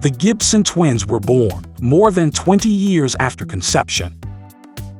The Gibson twins were born more than 20 years after conception.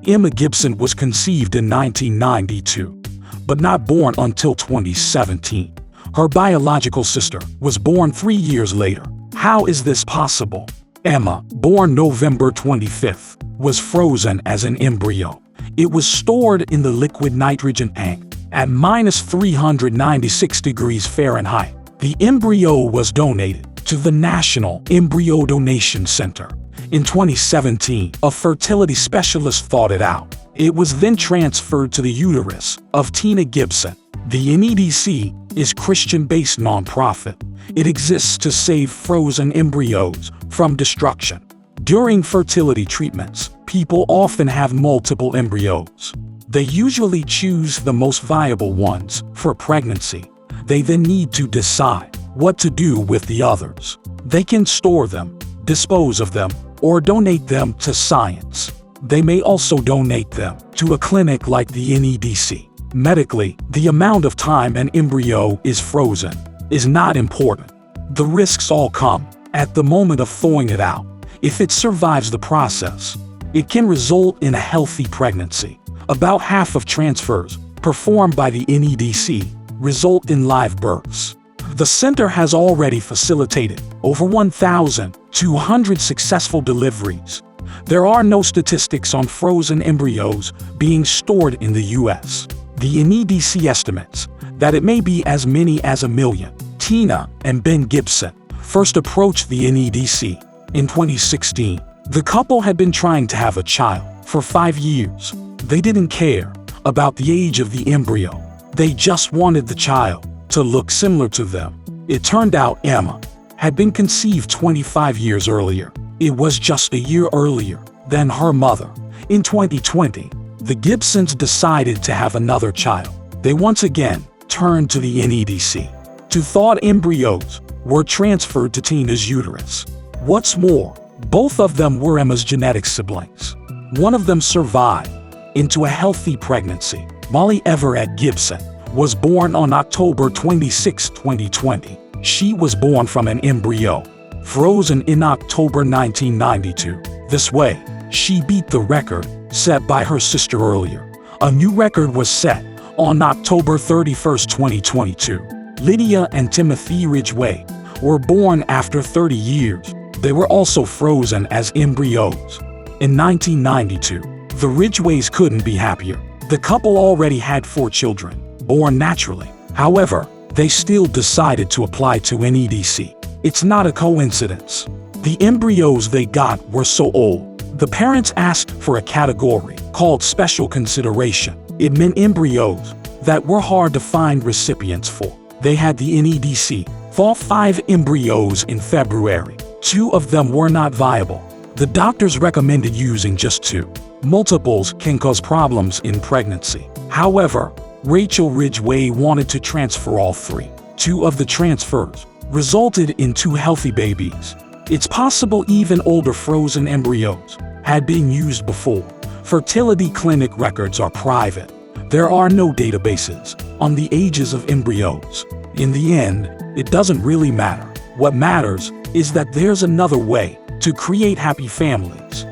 Emma Gibson was conceived in 1992, but not born until 2017. Her biological sister was born 3 years later. How is this possible? Emma, born November 25th, was frozen as an embryo. It was stored in the liquid nitrogen tank at -396 degrees Fahrenheit. The embryo was donated to the National Embryo Donation Center. In 2017, a fertility specialist thought it out. It was then transferred to the uterus of Tina Gibson. The NEDC is a Christian-based nonprofit. It exists to save frozen embryos from destruction. During fertility treatments, people often have multiple embryos. They usually choose the most viable ones for pregnancy. They then need to decide what to do with the others. They can store them, dispose of them, or donate them to science. They may also donate them to a clinic like the NEDC. Medically, the amount of time an embryo is frozen is not important. The risks all come at the moment of thawing it out. If it survives the process, it can result in a healthy pregnancy. About half of transfers performed by the NEDC result in live births. The center has already facilitated over 1,200 successful deliveries. There are no statistics on frozen embryos being stored in the U.S. The NEDC estimates that it may be as many as 1 million. Tina and Ben Gibson first approached the NEDC in 2016. The couple had been trying to have a child for 5 years. They didn't care about the age of the embryo. They just wanted the child to look similar to them. It turned out Emma had been conceived 25 years earlier. It was just a year earlier than her mother. In 2020, the Gibsons decided to have another child. They once again turned to the NEDC. 2 thawed embryos were transferred to Tina's uterus. What's more, both of them were Emma's genetic siblings. One of them survived into a healthy pregnancy. Molly Everett Gibson was born on October 26, 2020. She was born from an embryo frozen in October 1992. This way, she beat the record set by her sister earlier. A new record was set on October 31, 2022. Lydia and Timothy Ridgway were born after 30 years. They were also frozen as embryos. In 1992, the Ridgways couldn't be happier. The couple already had 4 children, born naturally. However, they still decided to apply to NEDC. It's not a coincidence. The embryos they got were so old. The parents asked for a category called special consideration. It meant embryos that were hard to find recipients for. They had the NEDC thaw 5 embryos in February. 2 of them were not viable. The doctors recommended using just 2. Multiples can cause problems in pregnancy. However, Rachel Ridgway wanted to transfer all 3. 2 of the transfers resulted in 2 healthy babies. It's possible even older frozen embryos had been used before. Fertility clinic records are private. There are no databases on the ages of embryos. In the end, it doesn't really matter. What matters is that there's another way to create happy families.